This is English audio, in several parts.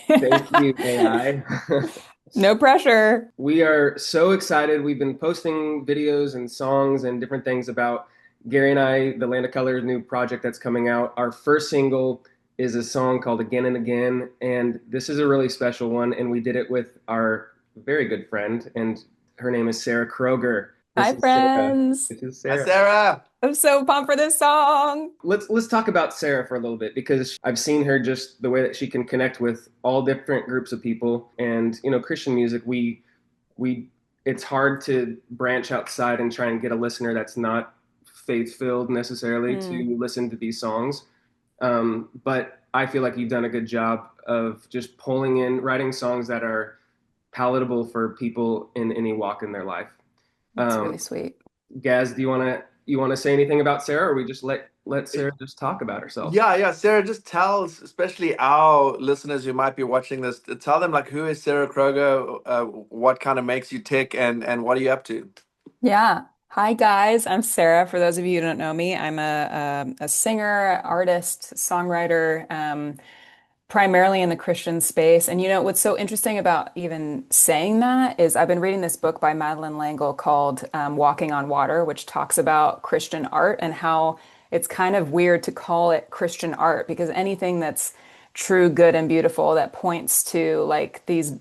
Thank you, AI. No pressure. We are so excited. We've been posting videos and songs and different things about Gary and I, the Land of Colors new project that's coming out. Our first single is a song called Again and Again, and this is a really special one. And we did it with our very good friend, and her name is Sarah Kroger. This Hi, is Sarah. friends. This is Hi, Sarah. Sarah. I'm so pumped for this song. Let's talk about Sarah for a little bit because I've seen her just the way that she can connect with all different groups of people. And Christian music, we it's hard to branch outside and try and get a listener that's not faith filled necessarily Mm, to listen to these songs. But I feel like you've done a good job of just pulling in writing songs that are palatable for people in any walk in their life. that's really Um, sweet. Gaz, do you want to say anything about Sarah, or we just let Sarah just talk about herself? Yeah, Sarah, just tell, especially our listeners who might be watching this, tell them like who is Sarah Kroger, what kind of makes you tick, and what are you up to? Yeah. Hi, guys. I'm Sarah. For those of you who don't know me, I'm a singer, artist, songwriter, primarily in the Christian space. And what's so interesting about even saying that is I've been reading this book by Madeline L'Engle called Walking on Water, which talks about Christian art and how it's kind of weird to call it Christian art because anything that's true, good, and beautiful that points to like these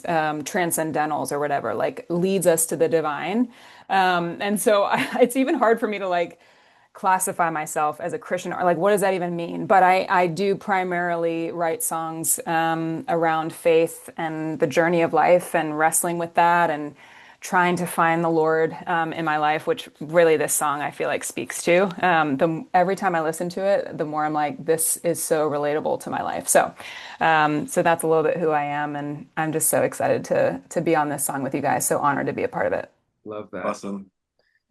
transcendentals or whatever, like leads us to the divine. And so it's even hard for me to like classify myself as a Christian or like what does that even mean? But I do primarily write songs around faith and the journey of life and wrestling with that and trying to find the Lord in my life, which really this song I feel like speaks to. Every time I listen to it, the more I'm like, this is so relatable to my life. So that's a little bit who I am, and I'm just so excited to be on this song with you guys. So honored to be a part of it. Love that. Awesome.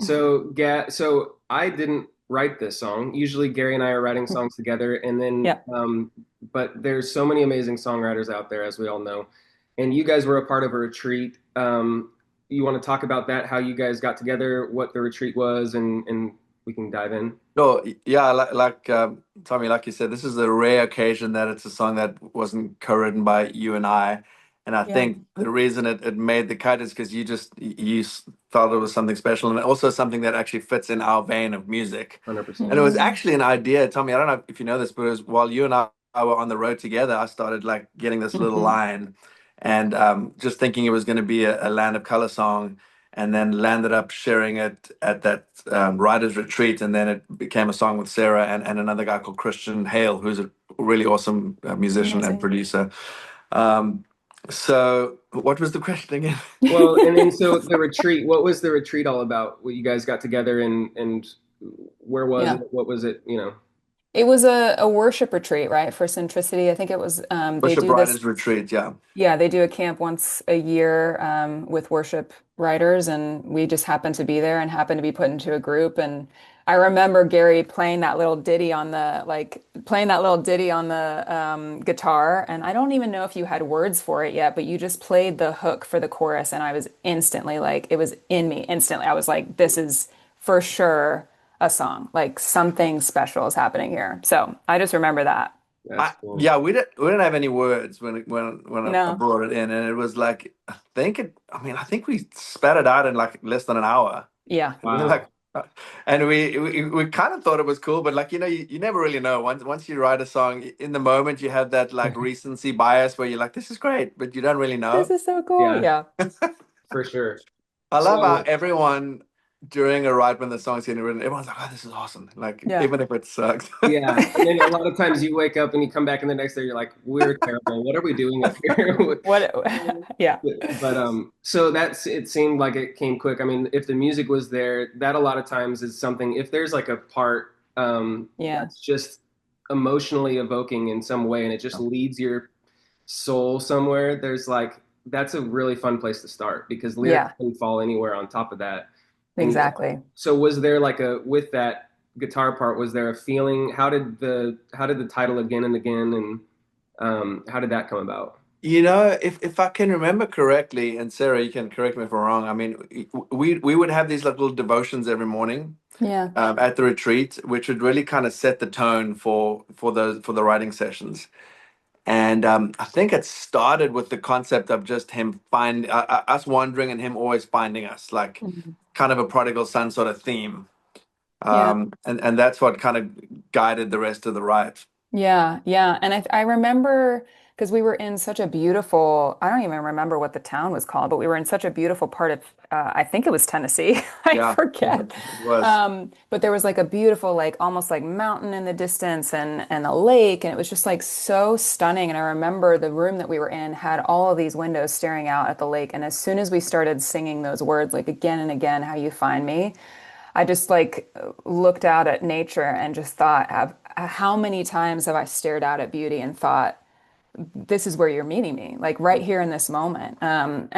So I didn't write this song. Usually Gary and I are writing songs together, and then Yeah. but there's so many amazing songwriters out there, as we all know. And you guys were a part of a retreat. You want to talk about that, how you guys got together, what the retreat was, and we can dive in. No, yeah, Tommy, like you said, this is a rare occasion that it's a song that wasn't co-written by you and I. And I Yeah. think the reason it made the cut is because thought it was something special and also something that actually fits in our vein of music. And 100%. it was Mm. actually an idea, Tommy. I don't know if you know this, but it was while you and I were on the road together, I started like getting this little Hmm. line and just thinking it was going to be a Land of Color song, and then landed up sharing it at that writer's retreat. And then it became a song with Sarah and another guy called Christian Hale, who's a really awesome musician and Amazing. producer. Um, so, what was the question again? Well, and then so the retreat, what was the retreat all about? What you guys got together and where was it? Yeah. What was it? It was a worship retreat, right? For Centricity. I think it was they Worship do this, Writers Retreat, yeah. yeah, they do a camp once a year with worship writers, and we just happened to be there and happened to be put into a group. And I remember Gary playing that little ditty on the guitar, and I don't even know if you had words for it yet, but you just played the hook for the chorus, and I was instantly like, it was in me instantly. I was like, this is for sure a song. Like something special is happening here. So I just remember that. That's cool. Yeah, we didn't have any words when I No. brought it in, and it was like I think we spat it out in like less than an hour. Yeah. And we're Wow. like, and we kind of thought it was cool, but like you never really know. Once you write a song, in the moment you have that like recency bias where you're like, this is great, but you don't really This know. is so cool. Yeah, Yeah. for sure. I love how So everyone during a write when the song's getting written, everyone's like, oh, this is awesome. Like Yeah. even if it sucks. yeah, and then a lot of times you wake up and you come back in the next day, you're like, we're terrible. What are we doing up here? What yeah. But so it seemed like it came quick. I mean, if the music was there, that a lot of times is something. If there's like a part Yeah. that's just emotionally evoking in some way, and it just leads your soul somewhere, there's like that's a really fun place to start because lyrics Yeah. can fall anywhere on top of that. And Exactly. so was there like a with that guitar part, was there a feeling? How did the title Again and Again and how did that come about? If I can remember correctly, and Sarah, you can correct me if I'm wrong. I mean, we would have these like little devotions every morning Yeah. at the retreat, which would really kind of set the tone for the writing sessions. And I think it started with the concept of just him us wandering and him always finding us, like Mhm. kind of a prodigal son sort of theme. Yeah. And that's what kind of guided the rest of the ride. Yeah, yeah. And I remember because we were in such a beautiful, I don't even remember what the town was called, but we were in such a beautiful part of, I think it was Tennessee. I Yeah, forget. it was. But there was like a beautiful, like almost like mountain in the distance and a lake. And it was just like so stunning. And I remember the room that we were in had all of these windows staring out at the lake. And as soon as we started singing those words, like again and again, how you find me, I just like looked out at nature and just thought, how many times have I stared out at beauty and thought, this is where you're meeting me, like right here in this moment. And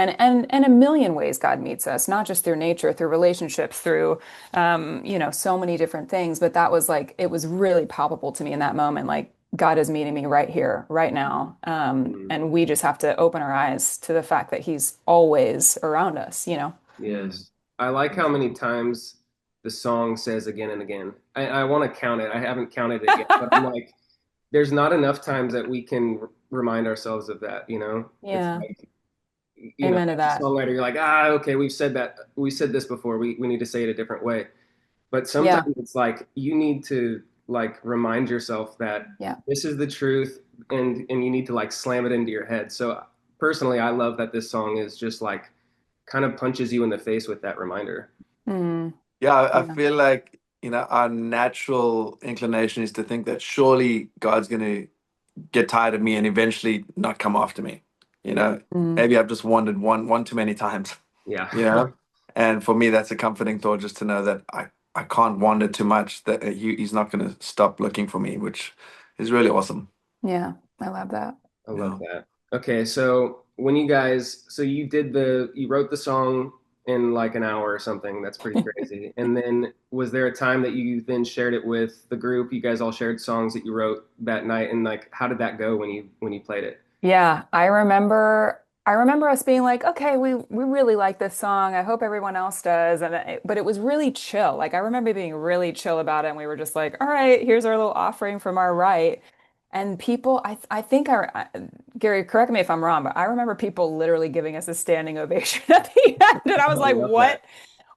a million ways God meets us, not just through nature, through relationships, through, so many different things. But that was like, it was really palpable to me in that moment. Like God is meeting me right here, right now. Mm, And we just have to open our eyes to the fact that He's always around us. yes. I like how many times the song says again and again. I want to count it. I haven't counted it yet, but I'm like, there's not enough times that we can remind ourselves of that, you know? It's Yeah. like, Amen to as a that. songwriter, you're like, okay, we've said that. We said this before. We need to say it a different way. But Yeah. sometimes it's like you need to like remind yourself that Yeah. this is the truth and you need to like slam it into your head. So personally, I love that this song is just like kind of punches you in the face with that reminder. Mm, Yeah, I yeah. feel like, our natural inclination is to think that surely God's going to get tired of me and eventually not come after me. You Yeah. know, Mm, maybe I've just wandered one too many times, Yeah. you know? And for me, that's a comforting thought just to know that I can't wander too much, that he's not going to stop looking for me, which is really awesome. yeah. I love that. I love Yeah. that. Okay, so when you guys, so you wrote the song in like an hour or something. That's pretty crazy. And then was there a time that you then shared it with the group? You guys all shared songs that you wrote that night, and like, how did that go when you played it? Yeah, I remember us being like, okay, we really like this song. I hope everyone else does. But it was really chill. Like I remember being really chill about it and we were just like, all right, here's our little offering from our right. And people, I think Gary, correct me if I'm wrong, but I remember people literally giving us a standing ovation at the end. And I was Oh, I like, love that.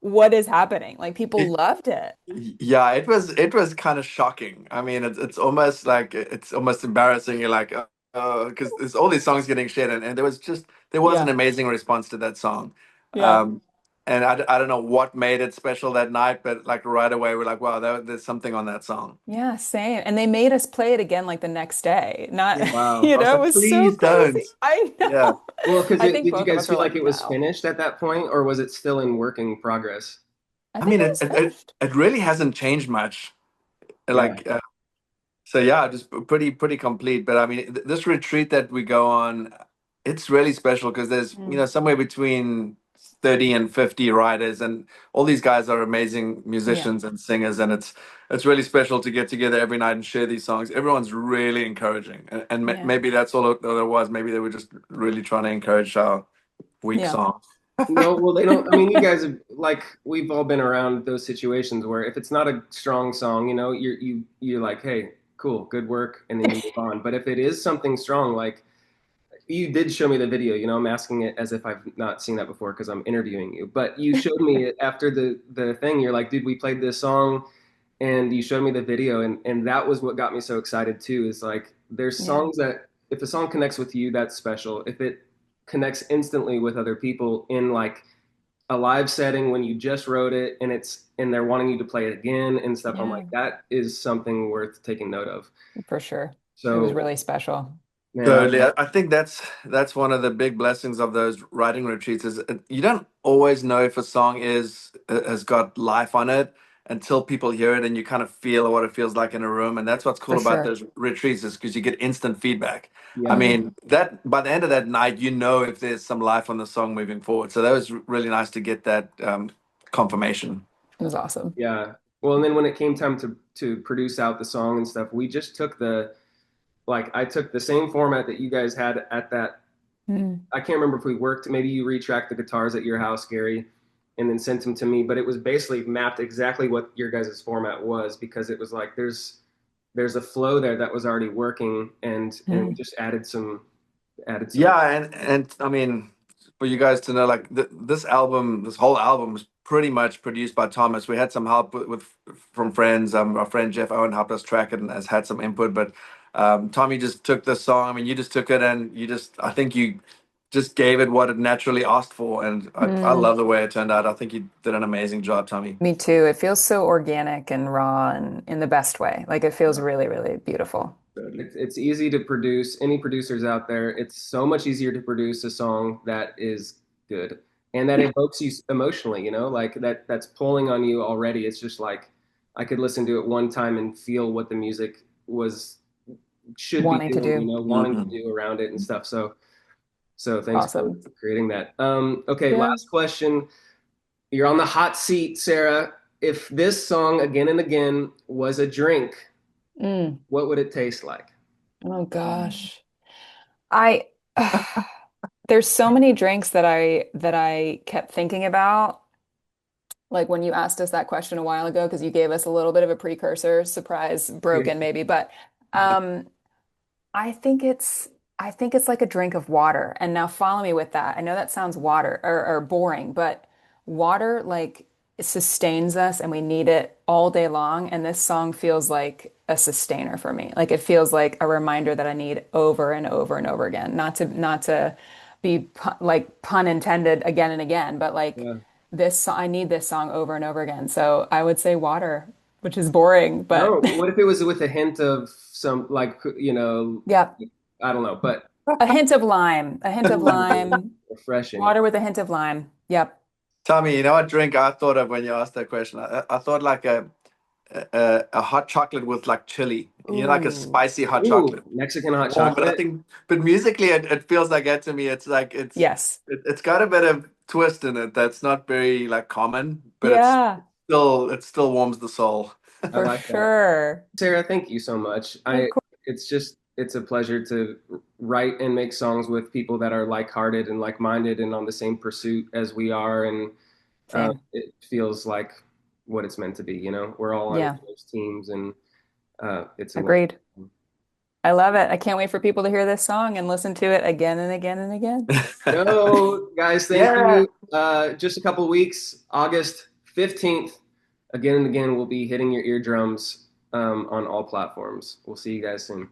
what is happening? Like people It, loved it. yeah, it was kind of shocking. I mean, it's almost like it's almost embarrassing. You're like, because there's all these songs getting shared, and there was an Yeah. amazing response to that song. Yeah. Um, and I don't know what made it special that night, but like right away we're like, wow, there's something on that song. Yeah, same. And they made us play it again like the next day. Not, Yeah, Wow. I was it like, was so please don't. crazy. I Yeah. know. Well, because I think did you both of guys us were feel like like, it was no. finished at that point, or was it still in working progress? I I think mean, it it was it, it finished. it really hasn't changed much. Yeah. Like, so yeah, just pretty complete. But I mean, this retreat that we go on, it's really special because there's Mm, somewhere between 30 and 50 riders, and all these guys are amazing yeah. musicians and singers, and it's really special to get together every night and share these songs. Everyone's really encouraging, and Yeah. maybe that's all it was. Maybe they were just really trying to encourage our weak Yeah. song. No, well, they don't. I mean, you guys have like we've all been around those situations where if it's not a strong song, you're like, hey, cool, good work, and then you move on. But if it is something strong, like you did show me the video, I'm asking it as if I've not seen that before because I'm interviewing you. But you showed me it after the thing. You're like, dude, we played this song, and you showed me the video, and that was what got me so excited too. Is like there's Yeah. songs that if a song connects with you, that's special. If it connects instantly with other people in like a live setting when you just wrote it and they're wanting you to play it again and stuff. I'm Yeah. like, that is something worth taking note of. For sure. It was So, really special. man, I Totally. love. I think that's one of the big blessings of those writing retreats is you don't always know if a song has got life on it until people hear it and you kind of feel what it feels like in a room. And that's what's For cool about sure. those retreats is because you get instant feedback. I Yeah, Mm, mean, that by the end of that night, you know if there's some life on the song moving forward. So that was really nice to get that confirmation. it was awesome. yeah. Well, and then when it came time to produce out the song and stuff, we just took the like I took the same format that you guys had at that. Mm, I can't remember if we worked. Maybe you retracked the guitars at your house, Gary, and then sent them to me. But it was basically mapped exactly what your guys' format was because it was like there's a flow there that was already working, and we Mm. just added some. Yeah, and I mean, for you guys to know, like this album, this whole album was pretty much produced by Thomas. We had some help with from friends. Our friend Jeff Owen helped us track it and has had some input, but Tommy just took this song. I mean, you just took it and I think you just gave it what it naturally asked for, and I Mm. love the way it turned out. I think you did an amazing job, Tommy. Me too. It feels so organic and raw and in the best way. Like it feels really, really beautiful. It's easy to produce. Any producers out there, it's so much easier to produce a song that is good and that evokes you emotionally, like that's pulling on you already. It's just like I could listen to it one time and feel what the music was should be Wanting to doing, do. wanting to Mhm. do around it and stuff. So thanks for Awesome. creating that. Okay, Yeah. last question. You're on the hot seat, Sarah. If this song again and again was a drink, Mm. what would it taste like? Oh gosh. I there's so many drinks that I kept thinking about. Like when you asked us that question a while ago, because you gave us a little bit of a precursor, surprise, broken maybe, but um I think it's I think it's like a drink of water. And now follow me with that. I know that sounds water or boring, but water like it sustains us and we need it all day long. And this song feels like a sustainer for me. Like it feels like a reminder that I need over and over and over again. Not to be like pun intended again and again, but like Yeah. I need this song over and over again. So I would say water, which is boring, but No, what if it was with a hint of some like yeah. I don't know, but A hint of lime, a hint of ooh, lime, refreshing. water with a hint of lime. Yep. Tommy, you know what drink I thought of when you asked that question? I thought like a hot chocolate with like chili. You know, like a Ooh. spicy hot Ooh, chocolate. Mexican hot Warm, but I chocolate. think, but musically, it feels like that to me. It's like Yes. it's got a bit of twist in it that's not very like common, but Yeah, it still warms the soul. I for like that. sure. Sarah, thank you so much. Of course. It's a pleasure to write and make songs with people that are like-hearted and like-minded and on the same pursuit as we are, and Same. it feels like what it's meant to be. We're all on each Yeah, other's teams, and it's a agreed. win. I love it. I can't wait for people to hear this song and listen to it again and again and again. Yo, guys, thank Yeah. you. Just a couple weeks, August 15th, again and again, we'll be hitting your eardrums on all platforms. We'll see you guys soon.